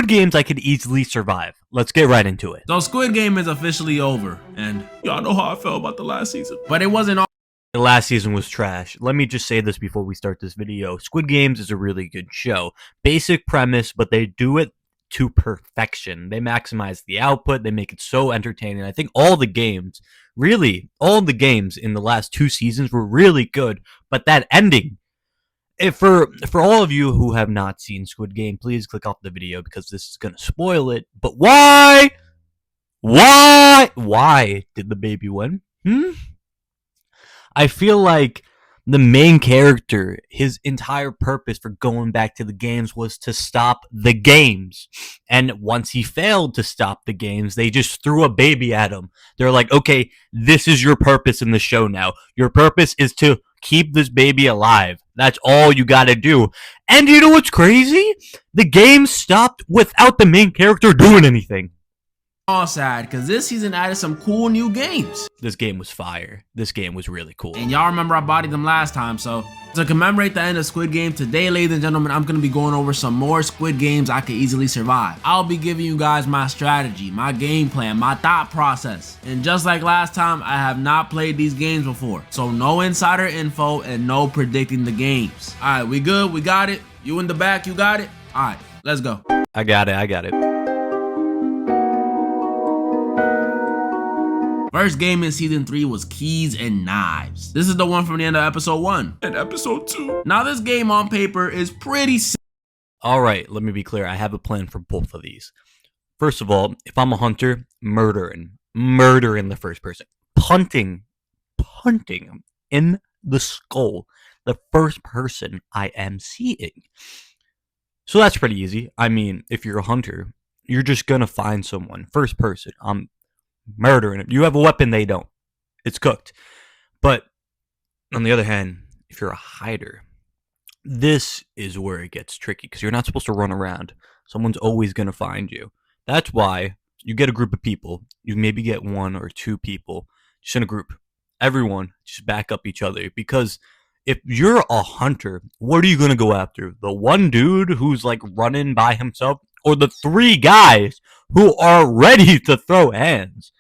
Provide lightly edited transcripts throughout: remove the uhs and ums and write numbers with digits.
Squid Games I could easily survive. Let's get right into it. So Squid Game is officially over, and y'all know how I felt about the last season. But it wasn't all. The last season was trash. Let me just say this before we start this video. Squid Games is a really good show. Basic premise, but they do it to perfection. They maximize the output. They make it so entertaining. I think all the games in the last 2 seasons were really good, but that ending, for all of you who have not seen Squid Game, please click off the video because this is going to spoil it. But why did the baby win? I feel like the main character, his entire purpose for going back to the games was to stop the games. And once he failed to stop the games, they just threw a baby at him. They're like, okay, this is your purpose in the show now. Your purpose is to keep this baby alive. That's all you gotta do. And you know what's crazy? The game stopped without the main character doing anything. All sad because this season added some cool new games. This game was fire. This game was really cool. And y'all remember I bodied them last time, so to commemorate the end of Squid Game, today, ladies and gentlemen, I'm going to be going over some more Squid Games I could easily survive. I'll be giving you guys my strategy, my game plan, my thought process. And just like last time, I have not played these games before, so no insider info and no predicting the games. All right, we good? We got it? You in the back? You got it? All right, let's go. I got it. First game in season 3 was Keys and Knives. This is the one from the end of episode 1 and episode 2. Now this game on paper is pretty simple. Alright, let me be clear. I have a plan for both of these. First of all, if I'm a hunter, murdering the first person. Punting in the skull, the first person I am seeing. So that's pretty easy. I mean, if you're a hunter, you're just gonna find someone. First person, I'm murdering it. You have a weapon, they don't. It's cooked. But on the other hand, if you're a hider, this is where it gets tricky because you're not supposed to run around. Someone's always going to find you. That's why you get a group of people. You maybe get 1 or 2 people just in a group. Everyone just back up each other, because if you're a hunter, what are you going to go after? The one dude who's like running by himself, or the 3 guys who are ready to throw hands?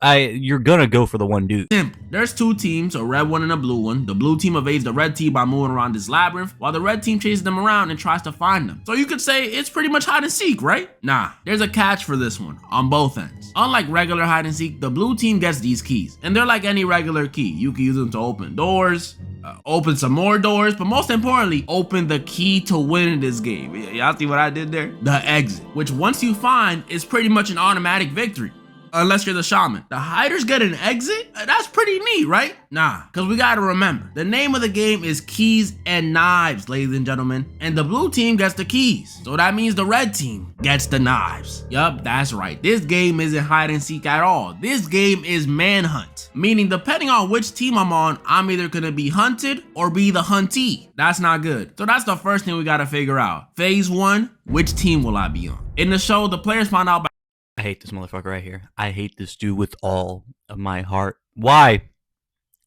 You're gonna go for the one dude. Simple. There's 2 teams, a red one and a blue one. The blue team evades the red team by moving around this labyrinth, while the red team chases them around and tries to find them. So you could say it's pretty much hide and seek, right? Nah, there's a catch for this one on both ends. Unlike regular hide and seek, the blue team gets these keys, and they're like any regular key. You can use them to open doors, open some more doors, but most importantly, open the key to win in this game. Y'all see what I did there? The exit, which once you find is pretty much an automatic victory. Unless you're the shaman. The hiders get an exit? That's pretty neat, right? Nah, because we gotta remember, the name of the game is Keys and Knives, ladies and gentlemen, and the blue team gets the keys. So that means the red team gets the knives. Yup, that's right. This game isn't hide and seek at all. This game is manhunt, meaning depending on which team I'm on, I'm either gonna be hunted or be the huntee. That's not good. So that's the first thing we gotta figure out. Phase 1, which team will I be on? In the show, the players find out by I hate this motherfucker right here. I hate this dude with all of my heart. Why?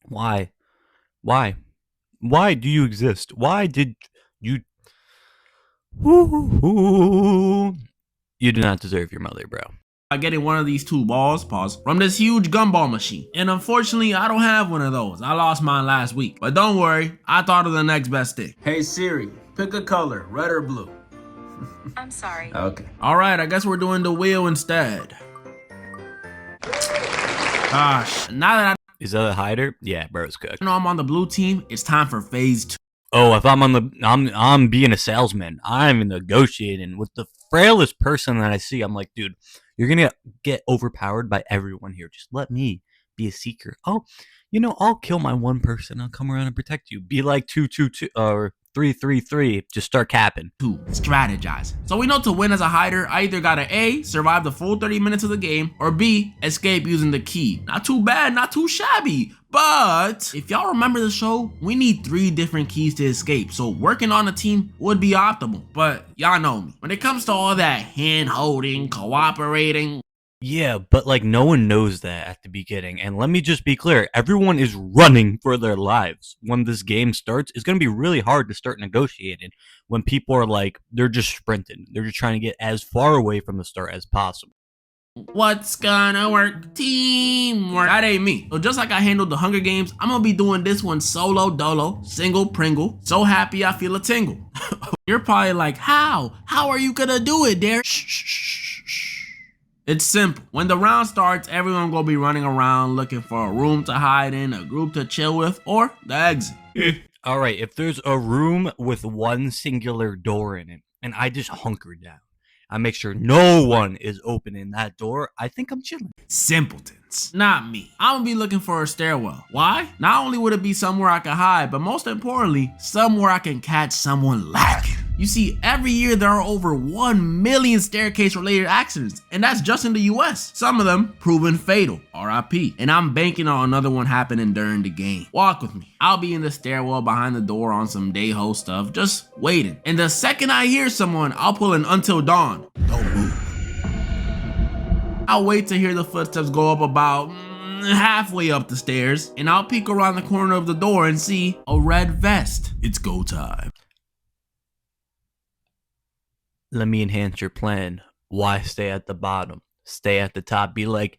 Why do you exist? Why did you... You do not deserve your mother, bro. Getting one of these 2 balls, from this huge gumball machine. And unfortunately, I don't have one of those. I lost mine last week. But don't worry, I thought of the next best thing. Hey Siri, pick a color, red or blue. I'm sorry. Okay. Alright, I guess we're doing the wheel instead. Gosh, now that Is that a hider? Yeah, bro, it's cooked. I know I'm on the blue team, it's time for phase 2. Oh, if I'm on the... I'm being a salesman. I'm negotiating with the frailest person that I see. I'm like, dude, you're gonna get overpowered by everyone here. Just let me be a seeker. Oh, you know, I'll kill my 1 person. I'll come around and protect you. Be like 2-2-2 or 3-3-3. Just start capping. 2, strategize. So we know to win as a hider, I either gotta A, survive the full 30 minutes of the game, or B, escape using the key. Not too bad, not too shabby. But if y'all remember the show, we need 3 different keys to escape, so working on a team would be optimal. But y'all know me. When it comes to all that hand-holding, cooperating, Yeah, but like no one knows that at the beginning. And let me just be clear, everyone is running for their lives. When this game starts, it's going to be really hard to start negotiating when people are like, they're just sprinting. They're just trying to get as far away from the start as possible. What's gonna work? Teamwork. That ain't me. So just like I handled the Hunger Games, I'm gonna be doing this one solo dolo, single Pringle. So happy I feel a tingle. You're probably like, how? How are you gonna do it, Derek? Shh, shh, shh, shh. It's simple. When the round starts, everyone gonna be running around looking for a room to hide in, a group to chill with, or the exit. All right, if there's a room with one singular door in it, and I just hunker down, I make sure no one is opening that door, I think I'm chilling. Simpletons. Not me. I'm gonna be looking for a stairwell. Why? Not only would it be somewhere I can hide, but most importantly, somewhere I can catch someone lacking. You see, every year there are over 1 million staircase-related accidents, and that's just in the US. Some of them proven fatal, RIP. And I'm banking on another one happening during the game. Walk with me. I'll be in the stairwell behind the door on some day-ho stuff, just waiting. And the second I hear someone, I'll pull an Until Dawn. Don't move. I'll wait to hear the footsteps go up about halfway up the stairs, and I'll peek around the corner of the door and see a red vest. It's go time. Let me enhance your plan. Why stay at the bottom? Stay at the top. Be like,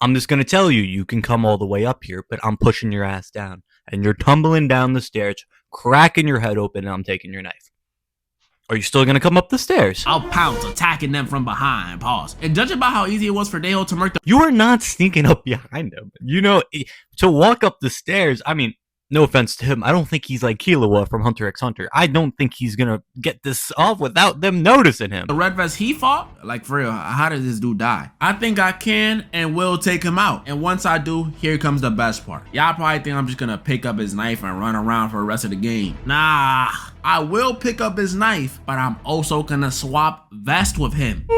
I'm just going to tell you, you can come all the way up here, but I'm pushing your ass down. And you're tumbling down the stairs, cracking your head open, and I'm taking your knife. Are you still going to come up the stairs? I'll pounce, attacking them from behind. Pause. And judging by how easy it was for Deho to murk the— You are not sneaking up behind him. You know, to walk up the stairs, I mean, no offense to him, I don't think he's like Killua from Hunter x Hunter. I don't think he's gonna get this off without them noticing him. The red vest he fought? Like, for real, how did this dude die? I think I can and will take him out. And once I do, here comes the best part. Y'all probably think I'm just gonna pick up his knife and run around for the rest of the game. Nah, I will pick up his knife, but I'm also gonna swap vest with him.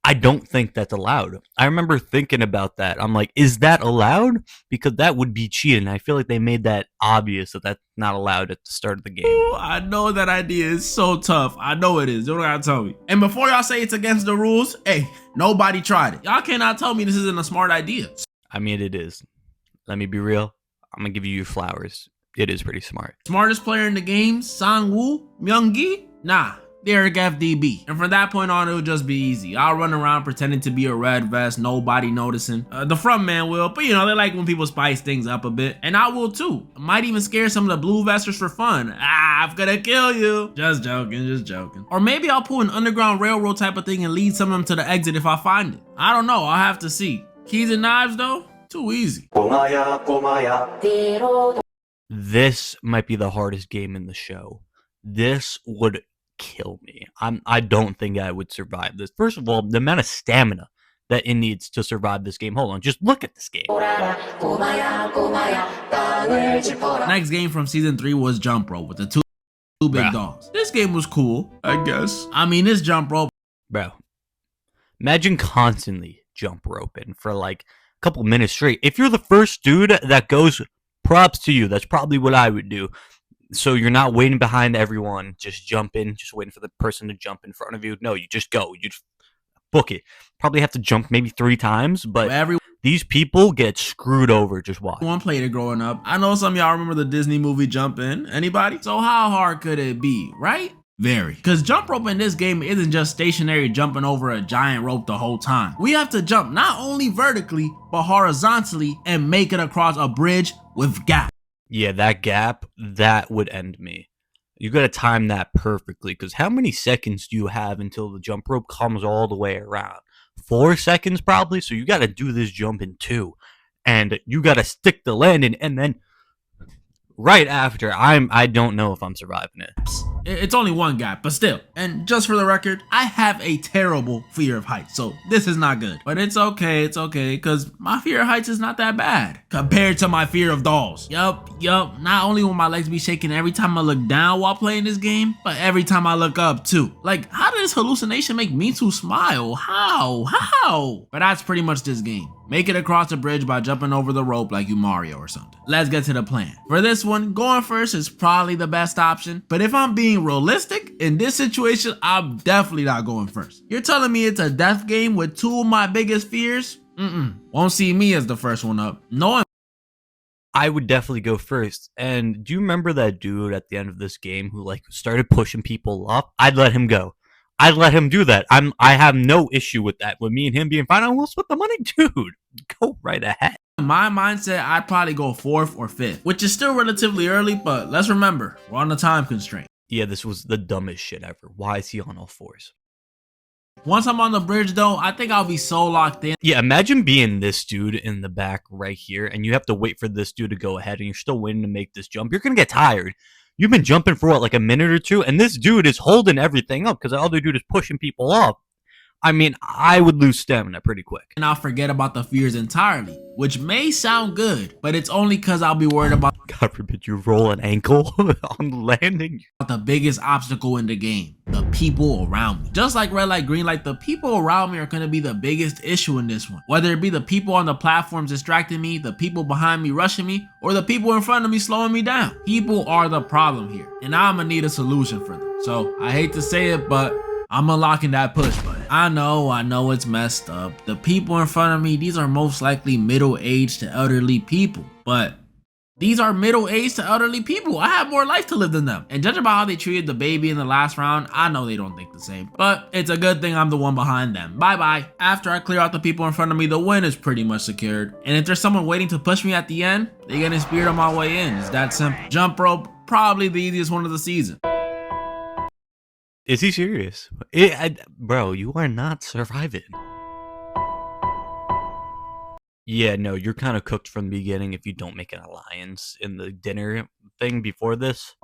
I don't think that's allowed. I remember thinking about that. I'm like, is that allowed? Because that would be cheating. I feel like they made that obvious that that's not allowed at the start of the game. Ooh, I know that idea is so tough. I know it is. You don't gotta tell me. And before y'all say it's against the rules, hey, nobody tried it. Y'all cannot tell me this isn't a smart idea. I mean, it is. Let me be real. I'm gonna give you your flowers. It is pretty smart. Smartest player in the game, Sang-woo, Myung-gi? Nah. Derek FDB. And from that point on, it'll just be easy. I'll run around pretending to be a red vest, nobody noticing. The front man will, but you know, they like when people spice things up a bit. And I will too. Might even scare some of the blue vesters for fun. Ah, I'm gonna kill you. Just joking, just joking. Or maybe I'll pull an Underground Railroad type of thing and lead some of them to the exit if I find it. I don't know, I'll have to see. Keys and knives though? Too easy. This might be the hardest game in the show. This would kill me. I don't think I would survive this. First of all, the amount of stamina that it needs to survive this game. Hold on, just look at this game. Next game from season 3 was Jump Rope with the two big dogs. This game was cool, I guess. I mean, this Jump Rope. Bro, imagine constantly jump roping for like a couple minutes straight. If you're the first dude that goes, props to you. That's probably what I would do. So you're not waiting behind everyone, just jump in, just waiting for the person to jump in front of you. No, you just go. You just book it. Probably have to jump maybe 3 times, but these people get screwed over. Just watch. One played it growing up. I know some of y'all remember the Disney movie Jump In. Anybody? So how hard could it be, right? Very. Because jump rope in this game isn't just stationary jumping over a giant rope the whole time. We have to jump not only vertically, but horizontally and make it across a bridge with gaps. Yeah, that gap, that would end me. You got to time that perfectly, because how many seconds do you have until the jump rope comes all the way around? 4 seconds probably, so you got to do this jump in 2. And you got to stick the landing, and then right after, I don't know if I'm surviving it. It's only one gap, but still. And just for the record, I have a terrible fear of heights, so this is not good. But it's okay, because my fear of heights is not that bad compared to my fear of dolls. Yup. Not only will my legs be shaking every time I look down while playing this game, but every time I look up too. Like, how did this hallucination make me to smile? How? But that's pretty much this game. Make it across the bridge by jumping over the rope like you Mario or something. Let's get to the plan. For this one, going first is probably the best option, but if I'm being being realistic, in this situation, I'm definitely not going first. You're telling me it's a death game with two of my biggest fears? Won't see me as the first one up. No. I would definitely go first. And do you remember that dude at the end of this game who like started pushing people up? I'd let him go. I'd let him do that. I have no issue with that. With me and him being fine, I will split the money, dude. Go right ahead. In my mindset, I'd probably go 4th or 5th, which is still relatively early, but let's remember, we're on a time constraint. Yeah, this was the dumbest shit ever. Why is he on all fours? Once I'm on the bridge though, I think I'll be so locked in. Yeah, imagine being this dude in the back right here, and you have to wait for this dude to go ahead, and you're still waiting to make this jump. You're gonna get tired. You've been jumping for what, like a minute or two, and this dude is holding everything up because the other dude is pushing people up. I mean, I would lose stamina pretty quick. And I'll forget about the fears entirely, which may sound good, but it's only because I'll be worried about God forbid you roll an ankle on landing. the biggest obstacle in the game, the people around me. Just like red light, green light, the people around me are going to be the biggest issue in this one. Whether it be the people on the platforms distracting me, the people behind me rushing me, or the people in front of me slowing me down. People are the problem here, and I'm going to need a solution for them. So I hate to say it, but I'm unlocking that push button. I know it's messed up. The people in front of me, these are most likely middle-aged to elderly people, but these are middle-aged to elderly people. I have more life to live than them. And judging by how they treated the baby in the last round, I know they don't think the same. But it's a good thing I'm the one behind them. Bye-bye. After I clear out the people in front of me, the win is pretty much secured. And if there's someone waiting to push me at the end, they getting speared on my way in. It's that simple. Jump rope, probably the easiest one of the season. Is he serious? Bro, you are not surviving. Yeah, no, you're kind of cooked from the beginning if you don't make an alliance in the dinner thing before this.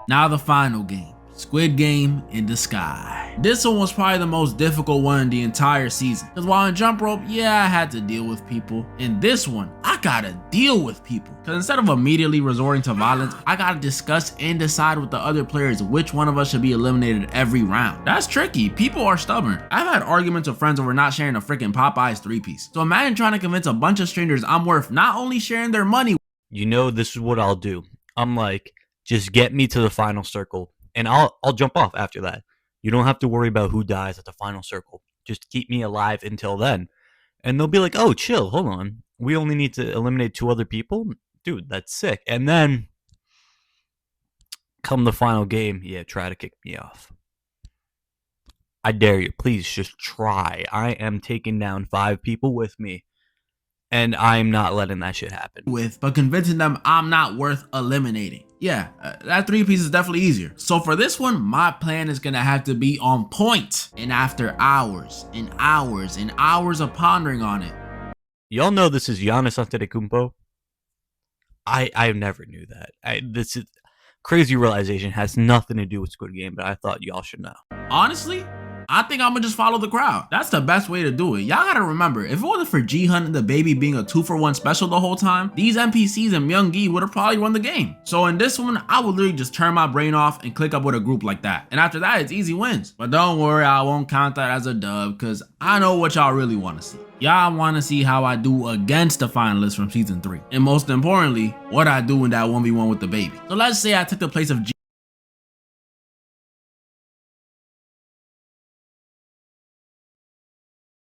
Now the final game, Squid Game in the Sky. This one was probably the most difficult one in the entire season. Because while in jump rope, yeah, I had to deal with people. In this one, I gotta deal with people. Because instead of immediately resorting to violence, I gotta discuss and decide with the other players which one of us should be eliminated every round. That's tricky. People are stubborn. I've had arguments with friends over not sharing a freaking Popeyes 3-piece. So imagine trying to convince a bunch of strangers I'm worth not only sharing their money. You know, this is what I'll do. I'm like, just get me to the final circle, and I'll jump off after that. You don't have to worry about who dies at the final circle. Just keep me alive until then. And they'll be like, oh, chill, hold on. We only need to eliminate 2 other people? Dude, that's sick. And then, come the final game, yeah, try to kick me off. I dare you. Please just try. I am taking down 5 people with me. And I'm not letting that shit happen. But convincing them I'm not worth eliminating. Yeah, that 3-piece is definitely easier. So for this one, my plan is gonna have to be on point. And after hours and hours and hours of pondering on it. Y'all know this is Giannis Antetokounmpo? I never knew that. This is crazy realization, has nothing to do with Squid Game, but I thought y'all should know. Honestly, I think I'm gonna just follow the crowd. That's the best way to do it. Y'all gotta remember, if it wasn't for G-Hunt and the baby being a 2-for-1 special the whole time, these NPCs and Myung-gi would have probably won the game. So in this one, I would literally just turn my brain off and click up with a group like that. And after that, it's easy wins. But don't worry, I won't count that as a dub, because I know what y'all really want to see. Y'all want to see how I do against the finalists from season 3. And most importantly, what I do in that 1v1 with the baby. So let's say I took the place of G.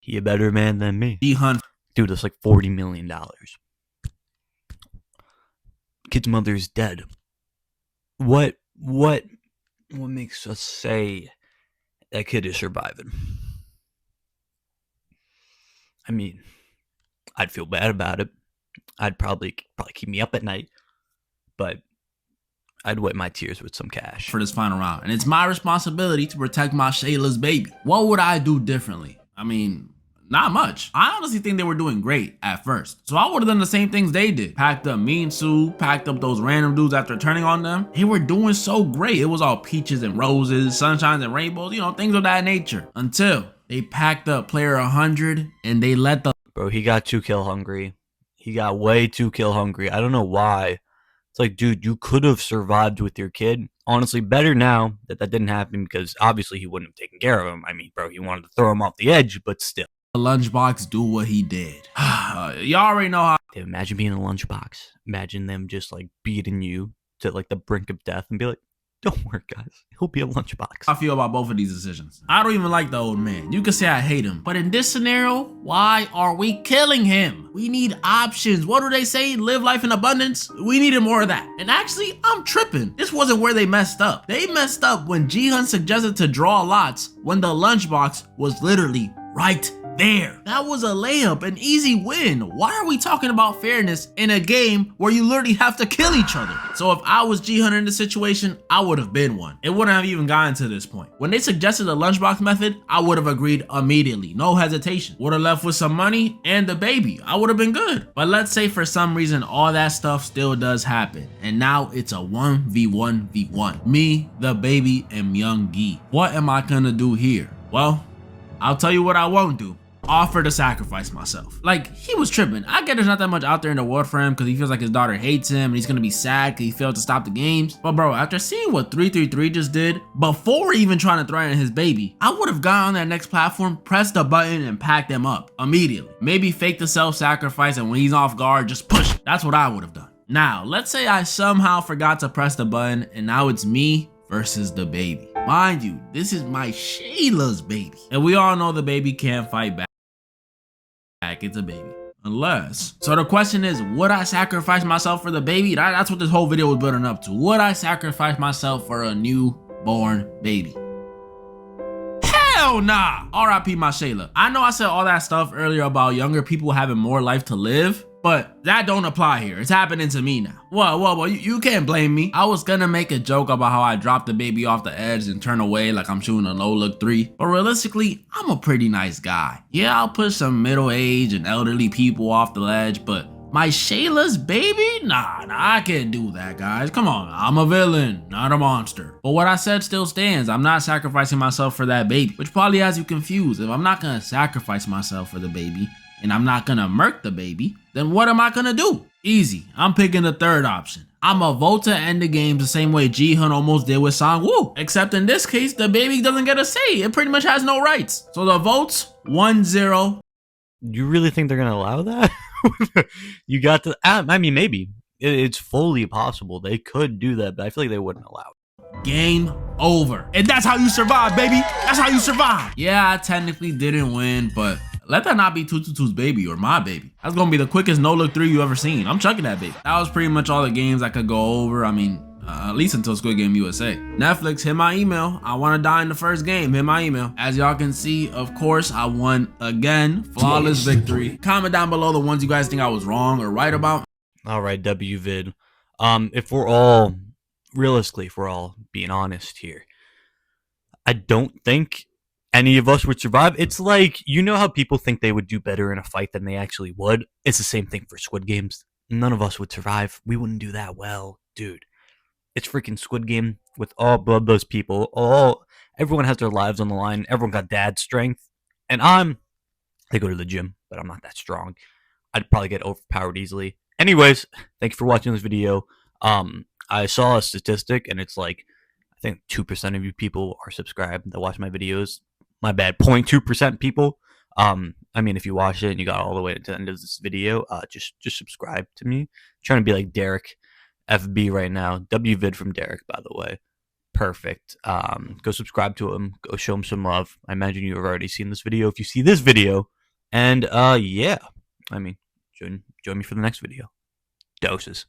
He a better man than me. G-Hunt. Dude, that's like $40 million. Kid's mother is dead. What makes us say that kid is surviving? I mean, I'd feel bad about it. I'd probably keep me up at night, but I'd wipe my tears with some cash. For this final round. And it's my responsibility to protect my Shayla's baby. What would I do differently? I mean, not much. I honestly think they were doing great at first. So I would have done the same things they did. Packed up me and Sue, packed up those random dudes after turning on them. They were doing so great. It was all peaches and roses, sunshines and rainbows, you know, things of that nature. Until they packed up player 100 and they let the... Bro, he got too kill hungry. He got way too kill hungry. I don't know why. It's like, dude, you could have survived with your kid. Honestly, better now that didn't happen, because obviously he wouldn't have taken care of him. I mean, bro, he wanted to throw him off the edge, but still. Lunchbox do what he did. Y'all already know how Imagine being in a lunchbox. Imagine them just like beating you to like the brink of death and be like, don't worry, guys. He'll be a lunchbox. I feel about both of these decisions. I don't even like the old man. You could say I hate him. But in this scenario, why are we killing him? We need options. What do they say? Live life in abundance? We needed more of that. And actually, I'm tripping. This wasn't where they messed up. They messed up when Jihan suggested to draw lots when the lunchbox was literally right there. That was a layup, an easy win. Why are we talking about fairness in a game where you literally have to kill each other? So if I was Jihan in this situation, I would have been one. It wouldn't have even gotten to this point. When they suggested the lunchbox method, I would have agreed immediately, no hesitation. Would have left with some money and the baby. I would have been good. But let's say for some reason all that stuff still does happen, and now it's a 1v1v1. Me, the baby, and Myung Gi. What am I gonna do here? Well, I'll tell you what I won't do. Offer to sacrifice myself. Like, he was tripping. I get there's not that much out there in the world for him because he feels like his daughter hates him and he's gonna be sad because he failed to stop the games. But bro, after seeing what 333 just did, before even trying to threaten his baby, I would have gone on that next platform, pressed the button, and packed them up immediately. Maybe fake the self-sacrifice, and when he's off guard, just push. That's what I would have done. Now, let's say I somehow forgot to press the button and now it's me versus the baby. Mind you, this is my Shayla's baby. And we all know the baby can't fight back. It's a baby. Unless. So the question is, would I sacrifice myself for the baby? That's what this whole video was building up to. Would I sacrifice myself for a newborn baby? Hell nah! R.I.P. my Shayla. I know I said all that stuff earlier about younger people having more life to live, but that don't apply here. It's happening to me now. Well, you can't blame me. I was gonna make a joke about how I dropped the baby off the edge and turn away like I'm shooting a low look 3. But realistically, I'm a pretty nice guy. Yeah, I'll push some middle-aged and elderly people off the ledge, but my Shayla's baby? Nah, I can't do that, guys. Come on, I'm a villain, not a monster. But what I said still stands. I'm not sacrificing myself for that baby, which probably has you confused. If I'm not gonna sacrifice myself for the baby, and I'm not gonna murk the baby, then what am I gonna do? Easy, I'm picking the third option. I'ma vote to end the game the same way Jihan almost did with Sang-woo. Except in this case, the baby doesn't get a say. It pretty much has no rights. So the votes, 1-0. You really think they're gonna allow that? You got to. I mean, maybe it's fully possible they could do that, but I feel like they wouldn't allow it. Game over. And that's how you survive, baby. That's how you survive. Yeah, I technically didn't win, but let that not be 222's baby or my baby. That's gonna be the quickest no-look 3 you ever seen. I'm chucking that baby. That was pretty much all the games I could go over. I mean, at least until Squid Game USA. Netflix, hit my email. I want to die in the first game. Hit my email. As y'all can see, of course, I won again. Flawless victory. Comment down below the ones you guys think I was wrong or right about. All right, WVid. If we're all realistically, if we're all being honest here, I don't think any of us would survive. It's like, you know how people think they would do better in a fight than they actually would? It's the same thing for Squid Games. None of us would survive. We wouldn't do that well, dude. It's freaking Squid Game with all those people. Everyone has their lives on the line. Everyone got dad strength. And I go to the gym, but I'm not that strong. I'd probably get overpowered easily. Anyways, thank you for watching this video. I saw a statistic, and it's like, I think 2% of you people are subscribed that watch my videos. My bad, 0.2% people. I mean, if you watch it and you got all the way to the end of this video, just subscribe to me. I'm trying to be like Derek FB right now. WVid from Derek, by the way. Perfect. Go subscribe to him. Go show him some love. I imagine you have already seen this video if you see this video. And yeah, I mean, join me for the next video. Doses.